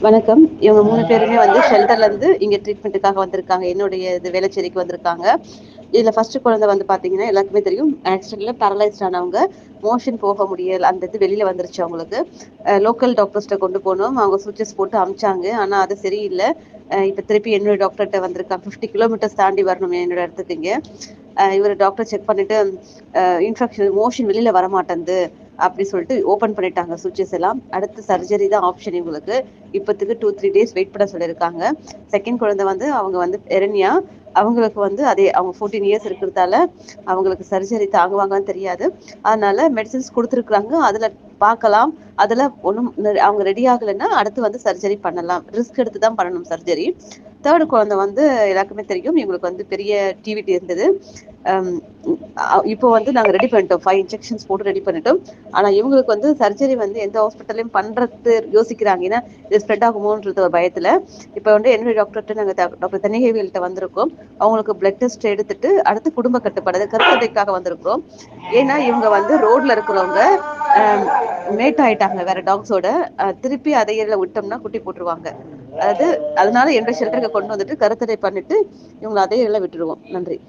வணக்கம். இவங்க 3 பேருமே வந்து ஷெல்டர்லேருந்து இங்க ட்ரீட்மெண்ட்டுக்காக வந்திருக்காங்க. என்னுடைய இது வேளச்சேரிக்கு வந்திருக்காங்க. இதுல ஃபர்ஸ்ட்டு குழந்தை வந்து பார்த்தீங்கன்னா, எல்லாருக்குமே தெரியும். ஆக்சிடென்ட்ல பேரலைஸ்ட் ஆனவங்க. மோஷன் போக முடியல. அந்த இது வெளில வந்துருச்சு அவங்களுக்கு. லோக்கல் டாக்டர்ஸ்ட்ட கொண்டு போனோம். அவங்க ஸ்விட்சஸ் போட்டு அனுப்பிச்சாங்க. ஆனா அது சரியில்ல. இப்ப திருப்பி என்னோட டாக்டர்ட்ட வந்திருக்காங்க. 50 கிலோமீட்டர்ஸ் தாண்டி வரணும் என்னோட இடத்துக்கு இங்க. இவரு டாக்டர் செக் பண்ணிட்டு, இன்ஃபெக்ஷன் மோஷன் வெளில வரமாட்டேன்து. அப்படி சொல்லிட்டு ஓப்பன் பண்ணிட்டாங்க சுவிட்சஸ் எல்லாம். அடுத்து சர்ஜரி தான் ஆப்ஷன் இவங்களுக்கு. இப்போதைக்கு 2, 3 டேஸ் வெயிட் பண்ண சொல்லியிருக்காங்க. செகண்ட் குழந்தை வந்து அவங்க வந்து எரண்யா. அவங்களுக்கு வந்து அதே அவங்க 14 இயர்ஸ் இருக்கிறதால அவங்களுக்கு சர்ஜரி தாங்குவாங்கன்னு தெரியாது. அதனால மெடிசின்ஸ் குடுத்துருக்காங்க. அதுல பார்க்கலாம். அதுல ஒண்ணும் அவங்க ரெடி ஆகலைன்னா அடுத்து வந்து சர்ஜரி பண்ணலாம். ரிஸ்க் எடுத்து தான் பண்ணணும் சர்ஜரி. தேர்டு குழந்தை வந்து எல்லாருக்குமே தெரியும். இவங்களுக்கு வந்து பெரிய டிவிடி இருந்தது. அம் இப்போ வந்து நாங்க ரெடி பண்ணிட்டோம். 5 இன்ஜெக்ஷன்ஸ் போட்டு ரெடி பண்ணிட்டோம். ஆனா இவங்களுக்கு வந்து சர்ஜரி வந்து எந்த ஹாஸ்பிட்டல்லயும் பண்றது யோசிக்கிறாங்க. ஏன்னா இது ஸ்ப்ரெட் ஆகுமோன்றது ஒரு பயத்துல. இப்ப வந்து என்னுடைய டாக்டர்ட்ட நாங்க டாக்டர் தன்னிகேவியல்ட்ட வந்திருக்கோம். அவங்களுக்கு பிளட் டெஸ்ட் எடுத்துட்டு அடுத்து குடும்ப கட்டுப்பாடு கருத்தடைக்காக வந்திருக்கிறோம். ஏன்னா இவங்க வந்து ரோட்ல இருக்கிறவங்க மேட் ஆயிட்டாங்க வேற டாக்ஸோட. திருப்பி அதை விட்டோம்னா குட்டி போட்டுருவாங்க. அதாவது அதனால என்னோட ஷெல்டருக்கு கொண்டு வந்துட்டு கருத்தடை பண்ணிட்டு இவங்களை அதே விட்டுருவோம். நன்றி.